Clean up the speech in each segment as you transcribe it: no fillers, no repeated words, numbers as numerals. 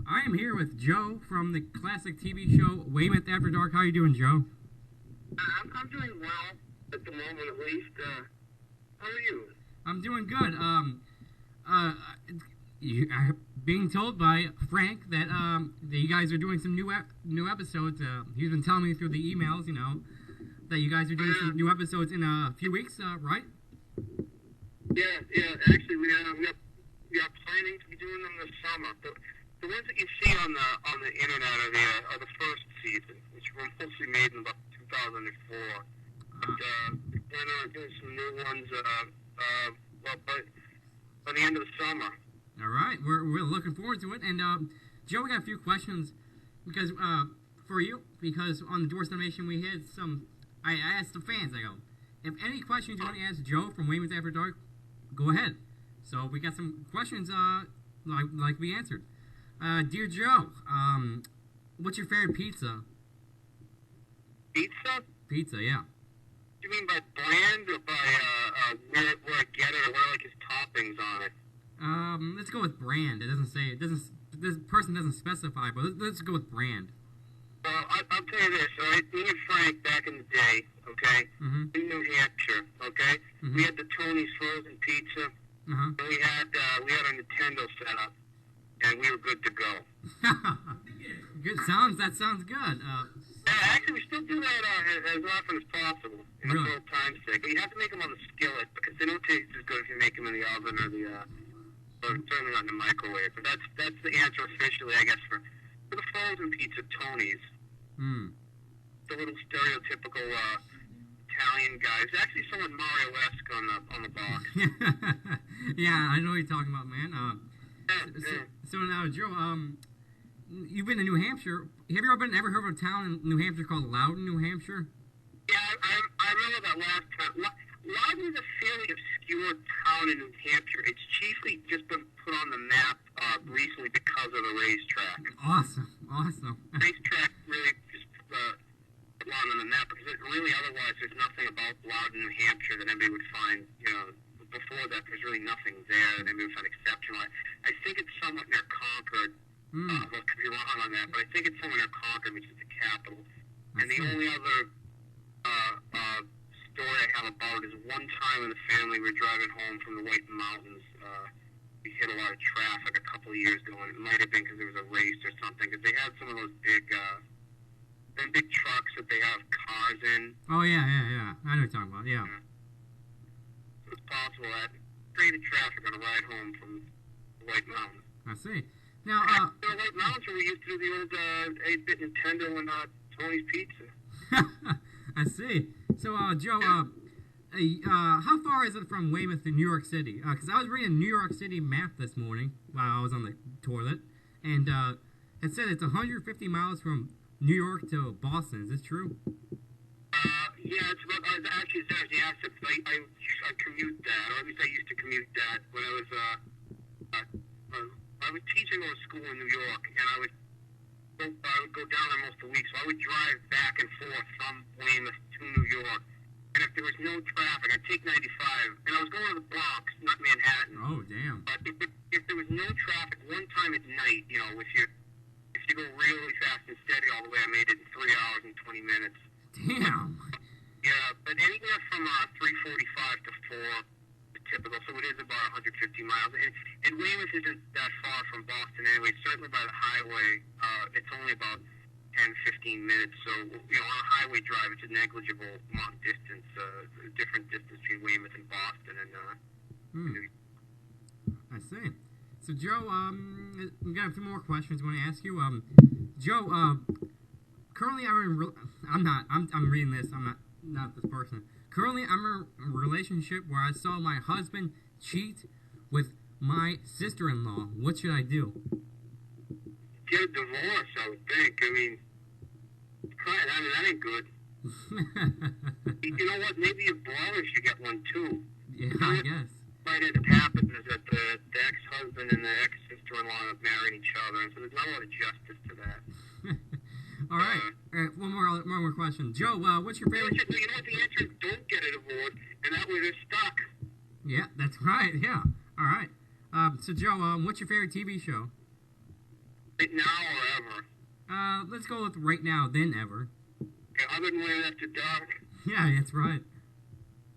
I am here with Joe from the classic TV show Weymouth After Dark. How are you doing, Joe? I'm doing well at the moment, at least. How are you? I'm doing good. I'm being told by Frank that that you guys are doing some new episodes. He's been telling me through the emails, that you guys are doing some new episodes in a few weeks, right? Yeah. Actually, we are planning to be doing them this summer. The ones that you see on the internet are the first season, which were mostly made in about 2004. But we plan on doing some new ones. By the end of the summer. All right, we're looking forward to it. And Joe, we got a few questions because for you, because on the Doorstep Nation we had some. I asked the fans. I go, if any questions you want to ask Joe from Weymouth After Dark, go ahead. So we got some questions like we answered. Dear Joe, what's your favorite pizza? Pizza? Pizza, yeah. You mean by brand or by where I get it, or what are like his toppings on it? Let's go with brand. It doesn't say. This person doesn't specify, but let's go with brand. Well, I'll tell you this. All right, me and Frank back in the day, okay, in New Hampshire, okay, we had the Tony's frozen pizza, and we had a Nintendo set up, and we were good to go. Good. That sounds good. Actually, we still do that as often as possible, for old time's sake. But you have to make them on the skillet because they don't taste as good if you make them in the oven or or certainly not in the microwave. But that's the answer officially, I guess, for the frozen pizza, Tony's. The little stereotypical Italian guy. It's actually somewhat Mario-esque on the box. Yeah, I know what you're talking about, man. So now, Joe, you've been to New Hampshire. Have you ever heard of a town in New Hampshire called Loudon, New Hampshire? Yeah, I remember that last time. Loudon is a fairly obscure town in New Hampshire. It's chiefly just been put on the map recently because of the racetrack. Awesome. The racetrack really just put Loudon on the map because really otherwise there's nothing about Loudon, New Hampshire that anybody would find, before that there's really nothing there that anybody would find exceptional. I think it's somewhat near Concord. I could be wrong on that, but I think it's somewhere near Concord, which is the capital. And the only other story I have about it is one time in the family we were driving home from the White Mountains. We hit a lot of traffic a couple of years ago, and it might have been because there was a race or something, because they had some of those big trucks that they have cars in. Oh, yeah. I know what you're talking about, yeah. So it's possible that created traffic on a ride home from the White Mountains. I see. Now, the White Mountains where we used to do the old 8-bit Nintendo and Tony's Pizza. I see. So, Joe, how far is it from Weymouth to New York City? Because I was reading New York City map this morning while I was on the toilet, and it said it's 150 miles from New York to Boston. Is this true? Yeah, it's about, actually, it's actually access. I commute that, or at least I used to commute that when I was teaching at a school in New York, and I would go down there most of the week, so I would drive back and forth from Weymouth to New York. And if there was no traffic, I'd take 95, and I was going to the Bronx, not Manhattan. Oh, damn. But if there was no traffic, one time at night, if you go really fast and steady all the way, I made it in 3 hours and 20 minutes. Damn. Yeah, but anywhere from 3:45 to 4 is typical, so it is about 150 miles. And Weymouth isn't that far from Boston anyway. Certainly by the highway, it's only about 10-15 minutes. So, on a highway drive, it's a negligible amount of distance, different distance between Weymouth and Boston. I see. So, Joe, we got a few more questions I want to ask you. Joe, currently I'm reading this. I'm not this person. Currently, I'm in a relationship where I saw my husband cheat with my sister-in-law. What should I do? Get a divorce, I would think. That ain't good. You know what? Maybe your brother should get one, too. Yeah, I guess. What might have happened is that the ex-husband and the ex-sister-in-law have married each other, and so there's not a lot of justice to that. All right. One more question. Joe, what's your favorite... You know what the answer is? Don't get a divorce, and that way they're stuck. Yeah, that's right. Yeah. All right. So, Joe, what's your favorite TV show? Right now or ever? Let's go with right now, then ever. Okay, other than Weymouth After Dark? Yeah, that's right.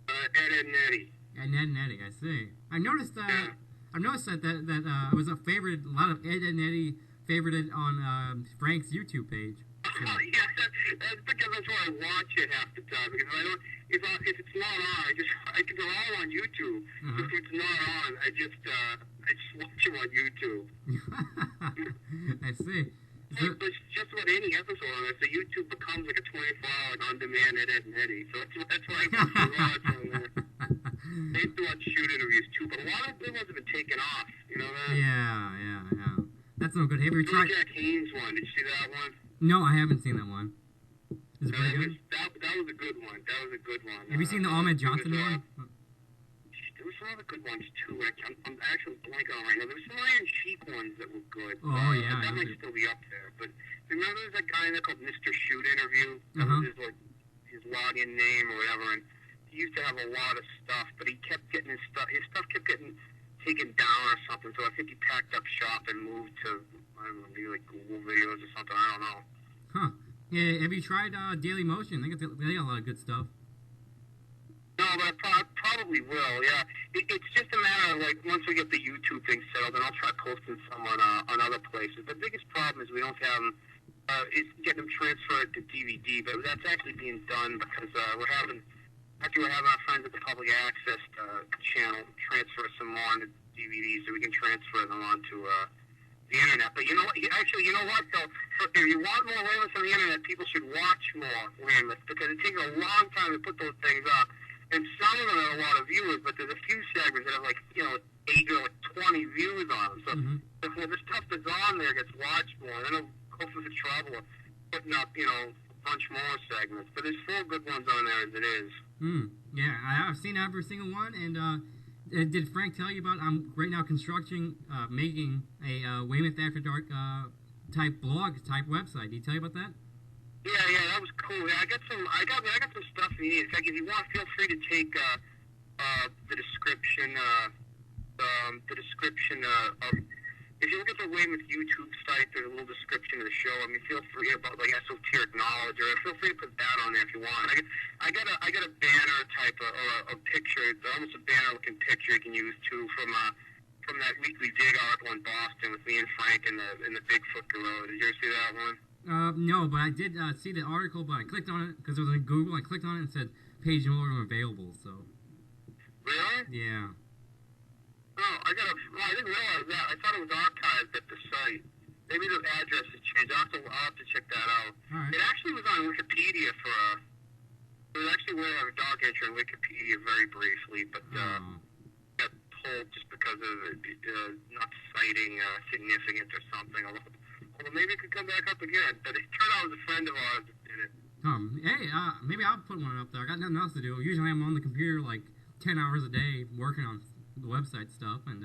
Ed and Eddie. And Ed and Eddie, I see. I noticed that. Yeah. I've noticed that it was a favorite. A lot of Ed and Eddie favorited on Frank's YouTube page. So. Oh, yeah, that's because that's where I watch it half the time. Because I don't, if it's not on, they're all on YouTube. Uh-huh. If it's not on, I just watch them on YouTube. I see. So, but just about any episode on it, so YouTube becomes like a 24-hour on-demand Ed and Eddie. So that's why I watch on there. They used to watch shoot interviews too, but a lot of good ones have been taken off. You know that? Yeah. That's no good. Have you tried? Jack Haynes one. Did you see that one? No, I haven't seen that one. Is it pretty good? That was a good one. That was a good one. Have you seen the Ahmed Johnson one? There were some other good ones too. I'm actually blanking on right now. There were some Iron Sheik ones that were good. Oh yeah. That might still be up there. But remember, there's that guy that called Mr. Shoot Interview. That was his login name or whatever. And he used to have a lot of stuff, but he kept getting his stuff kept getting taken down or something. So I think he packed up shop and moved to, I don't know, maybe like Google videos or something. I don't know. Huh. Yeah. Have you tried Daily Motion? They got a lot of good stuff. No, but I probably will, yeah. It's just a matter of, like, once we get the YouTube thing settled, then I'll try posting some on other places. The biggest problem is we don't have them, is getting them transferred to DVD, but that's actually being done because we're having our friends at the Public Access channel transfer some more onto DVD so we can transfer them onto the internet. But you know what? Actually, you know what, though? If you want more Weymouth on the internet, people should watch more Weymouth because it takes a long time to put those things up. And some of them have a lot of viewers, but there's a few segments that have 8 or 20 views on them. So if the stuff that's on there gets watched more, then it'll go through the trouble of putting up, a bunch more segments. But there's 4 good ones on there as it is. Yeah, I've seen every single one. And did Frank tell you about? I'm right now making a Weymouth After Dark type blog type website. Did he tell you about that? Yeah, that was cool. Yeah, I got some stuff you need. In fact, if you want, feel free to take the description. If you look at the Weymouth YouTube site, there's a little description of the show. I mean, feel free about like esoteric knowledge, or feel free to put that on there if you want. I got a banner type or a picture. It's almost a banner-looking picture you can use too from that Weekly Dig article in Boston with me and Frank and the Bigfoot gorilla. Did you ever see that one? No, but I did see the article, but I clicked on it because it was in Google. I clicked on it and it said page no longer available. So. Really? Yeah. Oh, I didn't realize that. I thought it was archived at the site. Maybe the address has changed. I'll have to check that out. All right. It actually was on Wikipedia it was actually where I have a dog entry on Wikipedia very briefly, but got pulled just because of it not citing significant or something. Although maybe it could come back up again. But it turned out it was a friend of ours that did it. Hey, maybe I'll put one up there. I got nothing else to do. Usually I'm on the computer like 10 hours a day working on the website stuff, and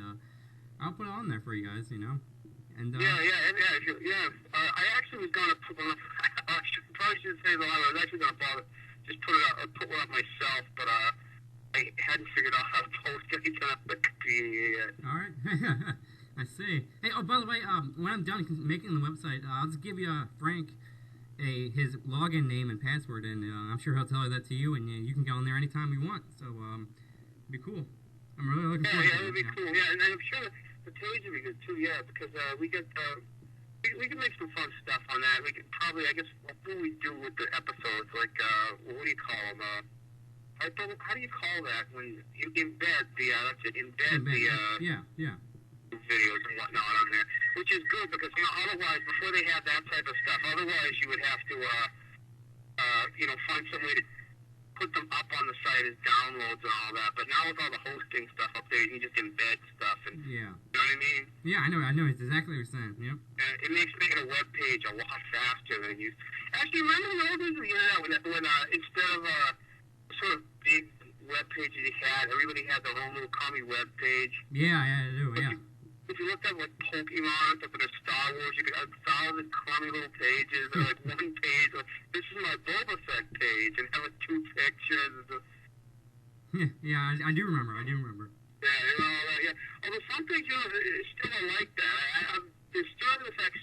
I'll put it on there for you guys, And I actually was gonna put one up. I probably shouldn't say the line. I was actually gonna put one up myself, but I hadn't figured out how to post anything on Wikipedia yet. All right. I see. Hey, by the way, when I'm done making the website, I'll just give you Frank his login name and password, and I'm sure he'll tell that to you, and you can go on there anytime you want. So, it'd be cool. I'm really looking forward to it. Yeah, it'd be cool. Yeah, and I'm sure the page would be good too. Yeah, because we can make some fun stuff on that. We could probably, I guess, what do we do with the episodes? Like, what do you call them? How do you call that when you embed yeah. videos and whatnot on there, which is good because otherwise, before they have that type of stuff, otherwise you would have to find some way to put them up on the site as downloads and all that. But now with all the hosting stuff up there, you can just embed stuff and you know what I mean? Yeah, I know it's exactly what you're saying. Yep. It makes making a web page a lot faster than you. Actually, remember the old days of the internet when instead of sort of big web pages you had, everybody had their own little crummy web page. Yeah, I do. Yeah. If you looked at like Pokemon, stuff with Star Wars, you could have 1,000 crummy little pages, or like one page, like, this is my Boba Fett page, and have like 2 pictures. Yeah, I do remember. Yeah, yeah. Although some pages still are like that. There's starting to affect